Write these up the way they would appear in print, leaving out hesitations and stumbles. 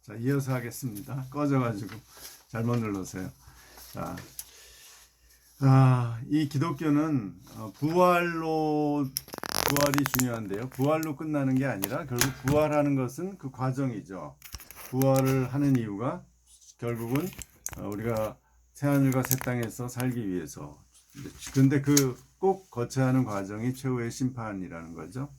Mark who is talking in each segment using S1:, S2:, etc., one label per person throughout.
S1: 자, 이어서 하겠습니다. 꺼져가지고 잘못 눌러서요. 자, 이 기독교는 부활이 중요한데요. 부활로 끝나는 게 아니라 결국 부활하는 것은 그 과정이죠. 부활을 하는 이유가 결국은 우리가 새하늘과 새 땅에서 살기 위해서. 근데 그 꼭 거쳐야 하는 과정이 최후의 심판이라는 거죠.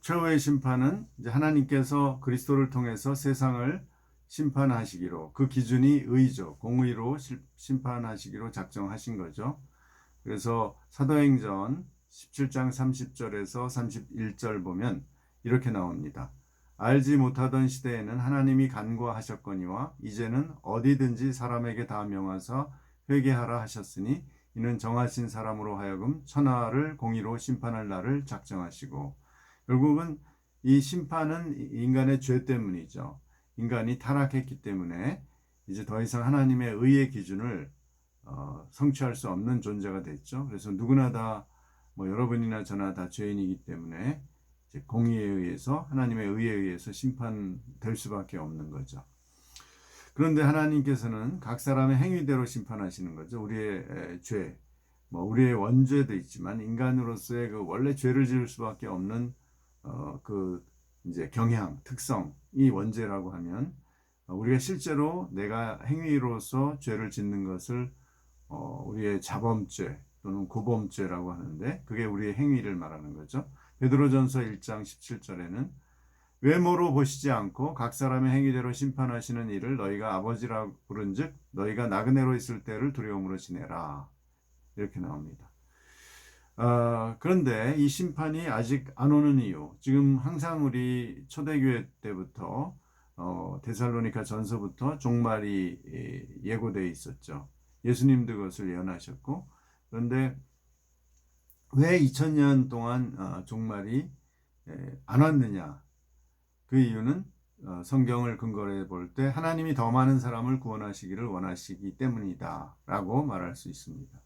S1: 최후의 심판은 이제 하나님께서 그리스도를 통해서 세상을 심판하시기로, 그 기준이 의죠. 공의로 심판하시기로 작정하신 거죠. 그래서 사도행전 17장 30절에서 31절 보면 이렇게 나옵니다. 알지 못하던 시대에는 하나님이 간과하셨거니와 이제는 어디든지 사람에게 다 명하사 회개하라 하셨으니 이는 정하신 사람으로 하여금 천하를 공의로 심판할 날을 작정하시고, 결국은 이 심판은 인간의 죄 때문이죠. 인간이 타락했기 때문에 이제 더 이상 하나님의 의의 기준을 성취할 수 없는 존재가 됐죠. 그래서 누구나 다, 여러분이나 저나 다 죄인이기 때문에 이제 공의에 의해서, 하나님의 의에 의해서 심판될 수밖에 없는 거죠. 그런데 하나님께서는 각 사람의 행위대로 심판하시는 거죠. 우리의 죄, 우리의 원죄도 있지만 인간으로서의 그 원래 죄를 지을 수밖에 없는 그 이제 경향, 특성이 원죄라고 하면, 우리가 실제로 내가 행위로서 죄를 짓는 것을 우리의 자범죄 또는 고범죄라고 하는데, 그게 우리의 행위를 말하는 거죠. 베드로전서 1장 17절에는 외모로 보시지 않고 각 사람의 행위대로 심판하시는 이를 너희가 아버지라 부른즉 너희가 나그네로 있을 때를 두려움으로 지내라, 이렇게 나옵니다. 그런데 이 심판이 아직 안 오는 이유, 지금 항상 우리 초대교회 때부터 데살로니가 전서부터 종말이 예고되어 있었죠. 예수님도 그것을 예언하셨고, 그런데 왜 2000년 동안 종말이 안 왔느냐? 그 이유는 성경을 근거로 해볼 때 하나님이 더 많은 사람을 구원하시기를 원하시기 때문이다 라고 말할 수 있습니다.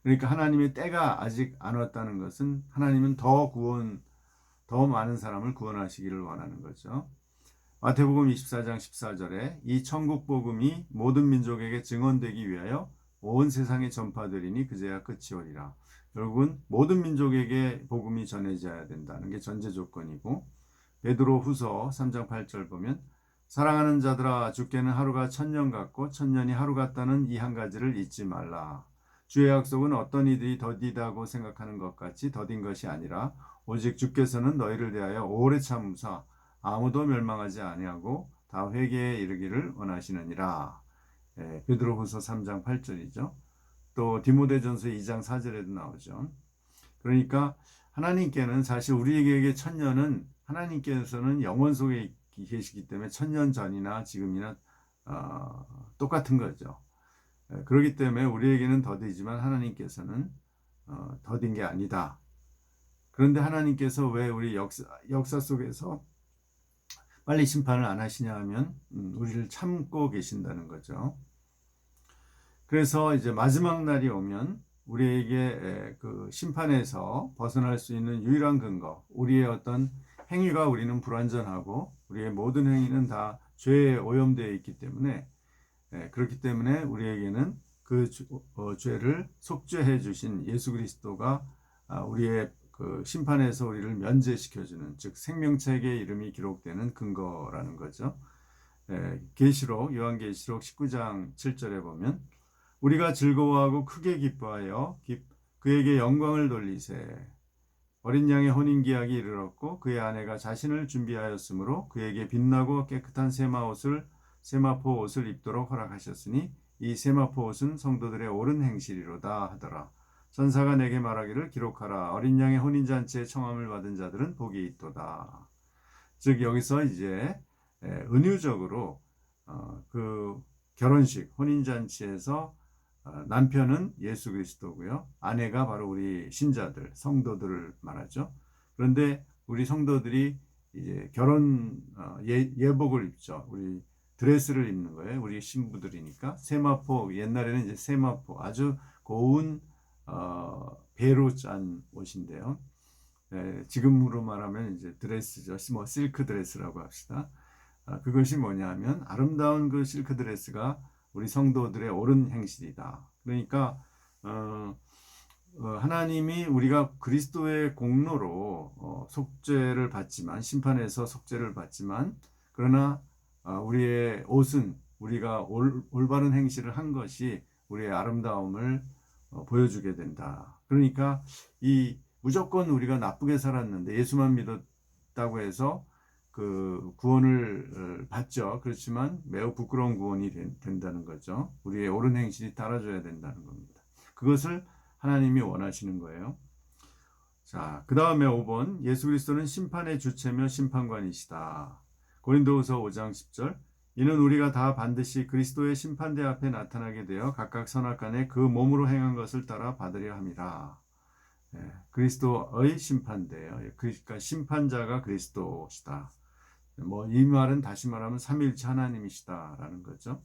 S1: 그러니까 하나님의 때가 아직 안 왔다는 것은 하나님은 더 많은 사람을 구원하시기를 원하는 거죠. 마태복음 24장 14절에 이 천국 복음이 모든 민족에게 증언되기 위하여 온 세상에 전파되리니 그제야 끝이 오리라. 결국은 모든 민족에게 복음이 전해져야 된다는 게 전제 조건이고, 베드로 후서 3장 8절 보면 사랑하는 자들아 주께는 하루가 1000년 같고 1000년이 하루 같다는 이 한 가지를 잊지 말라. 주의 약속은 어떤 이들이 더디다고 생각하는 것 같이 더딘 것이 아니라 오직 주께서는 너희를 대하여 오래 참으사 아무도 멸망하지 아니하고 다 회개에 이르기를 원하시느니라. 베드로후서 3장 8절이죠. 또 디모데전서 2장 4절에도 나오죠. 그러니까 하나님께는 사실 우리에게 1000년은, 하나님께서는 영원 속에 계시기 때문에 1000년 전이나 지금이나 똑같은 거죠. 그렇기 때문에 우리에게는 더디지만 하나님께서는 더딘 게 아니다. 그런데 하나님께서 왜 우리 역사 속에서 빨리 심판을 안 하시냐 하면 우리를 참고 계신다는 거죠. 그래서 이제 마지막 날이 오면 우리에게 그 심판에서 벗어날 수 있는 유일한 근거, 우리의 어떤 행위가 우리는 불완전하고 우리의 모든 행위는 다 죄에 오염되어 있기 때문에, 그렇기 때문에 우리에게는 그 죄를 속죄해 주신 예수 그리스도가 우리의 그 심판에서 우리를 면제시켜주는, 즉 생명책의 이름이 기록되는 근거라는 거죠. 계시록, 요한계시록 19장 7절에 보면 우리가 즐거워하고 크게 기뻐하여 그에게 영광을 돌리세. 어린 양의 혼인기약이 이르렀고 그의 아내가 자신을 준비하였으므로 그에게 빛나고 깨끗한 세마포 옷을 입도록 허락하셨으니 이 세마포 옷은 성도들의 옳은 행실이로다 하더라. 천사가 내게 말하기를 기록하라. 어린 양의 혼인잔치에 청함을 받은 자들은 복이 있도다. 즉 여기서 이제 은유적으로 그 결혼식, 혼인잔치에서 남편은 예수 그리스도고요. 아내가 바로 우리 신자들, 성도들을 말하죠. 그런데 우리 성도들이 이제 결혼 예복을 입죠. 우리 드레스를 입는 거예요. 우리 신부들이니까. 세마포, 옛날에는 이제 세마포, 아주 고운 배로 짠 옷인데요. 지금으로 말하면 이제 드레스죠. 뭐 실크 드레스라고 합시다. 그것이 뭐냐면 아름다운 그 실크 드레스가 우리 성도들의 옳은 행실이다. 그러니까 하나님이 우리가 그리스도의 공로로 속죄를 받지만, 심판에서 속죄를 받지만, 그러나 우리의 옷은 우리가 올바른 행실을 한 것이 우리의 아름다움을 보여주게 된다. 그러니까 이 무조건 우리가 나쁘게 살았는데 예수만 믿었다고 해서 그 구원을 받죠. 그렇지만 매우 부끄러운 구원이 된다는 거죠. 우리의 옳은 행실이 따라줘야 된다는 겁니다. 그것을 하나님이 원하시는 거예요. 자, 그 다음에 5번, 예수 그리스도는 심판의 주체며 심판관이시다. 고린도후서 5장 10절, 이는 우리가 다 반드시 그리스도의 심판대 앞에 나타나게 되어 각각 선악간에 그 몸으로 행한 것을 따라 받으려 함이라. 그리스도의 심판대예요. 그러니까 심판자가 그리스도시다. 뭐 이 말은 다시 말하면 삼위일체 하나님이시다라는 거죠.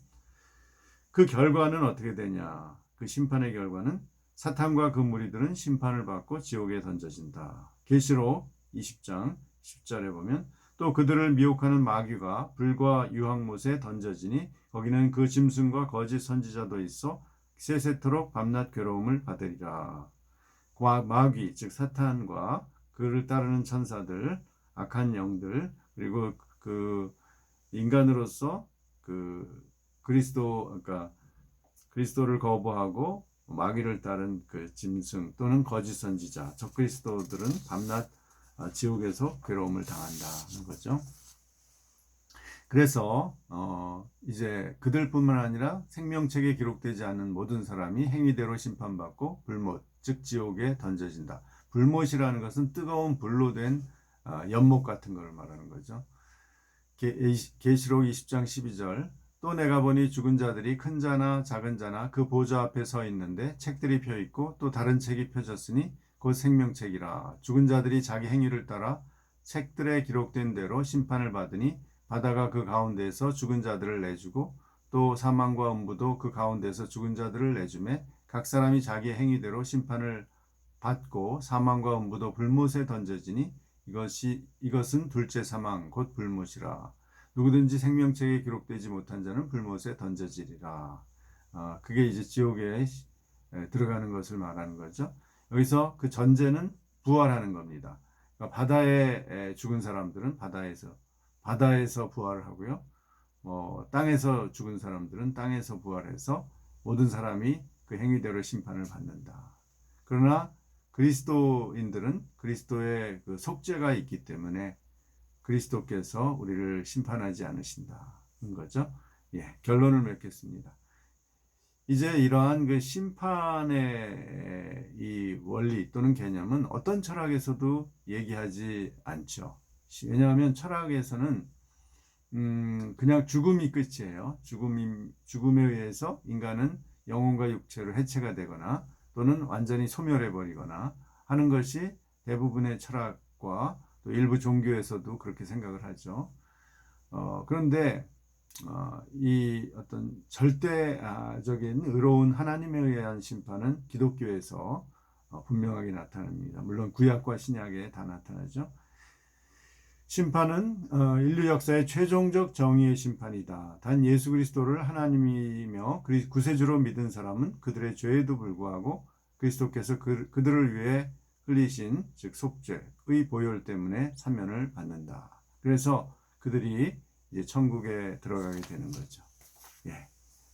S1: 그 결과는 어떻게 되냐? 그 심판의 결과는 사탄과 그 무리들은 심판을 받고 지옥에 던져진다. 계시록 20장 10절에 보면 또 그들을 미혹하는 마귀가 불과 유황못에 던져지니 거기는 그 짐승과 거짓 선지자도 있어 세세토록 밤낮 괴로움을 받으리라. 마귀 즉 사탄과 그를 따르는 천사들, 악한 영들, 그리고 그 인간으로서 그 그러니까 그리스도를 거부하고 마귀를 따른 그 짐승 또는 거짓 선지자, 적그리스도들은 밤낮 지옥에서 괴로움을 당한다는 거죠. 그래서 이제 그들뿐만 아니라 생명책에 기록되지 않은 모든 사람이 행위대로 심판받고 불못, 즉 지옥에 던져진다. 불못이라는 것은 뜨거운 불로 된 연못 같은 걸 말하는 거죠. 계시록 20장 12절, 또 내가 보니 죽은 자들이 큰 자나 작은 자나 그 보좌 앞에 서 있는데 책들이 펴 있고 또 다른 책이 펴졌으니 곧 생명책이라. 죽은 자들이 자기 행위를 따라 책들에 기록된 대로 심판을 받으니 바다가 그 가운데에서 죽은 자들을 내주고 또 사망과 음부도 그 가운데서 죽은 자들을 내주매 각 사람이 자기 행위대로 심판을 받고 사망과 음부도 불못에 던져지니 이것은 둘째 사망 곧 불못이라. 누구든지 생명책에 기록되지 못한 자는 불못에 던져지리라. 그게 이제 지옥에 들어가는 것을 말하는 거죠. 여기서 그 전제는 부활하는 겁니다. 그러니까 바다에 죽은 사람들은 바다에서 부활을 하고요. 땅에서 죽은 사람들은 땅에서 부활해서 모든 사람이 그 행위대로 심판을 받는다. 그러나 그리스도인들은 그리스도의 그 속죄가 있기 때문에 그리스도께서 우리를 심판하지 않으신다는 거죠. 결론을 맺겠습니다. 이제 이러한 그 심판의 이 원리 또는 개념은 어떤 철학에서도 얘기하지 않죠. 왜냐하면 철학에서는 그냥 죽음이 끝이에요. 죽음에 의해서 인간은 영혼과 육체로 해체가 되거나 또는 완전히 소멸해 버리거나 하는 것이 대부분의 철학과 또 일부 종교에서도 그렇게 생각을 하죠. 그런데 이 어떤 절대적인 의로운 하나님에 의한 심판은 기독교에서 분명하게 나타납니다. 물론 구약과 신약에 다 나타나죠. 심판은 인류 역사의 최종적 정의의 심판이다. 단 예수 그리스도를 하나님이며 구세주로 믿은 사람은 그들의 죄에도 불구하고 그리스도께서 그들을 위해 흘리신 즉 속죄의 보혈 때문에 사면을 받는다. 그래서 그들이 이제 천국에 들어가게 되는 거죠.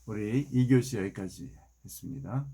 S1: 우리 2교시 여기까지 했습니다.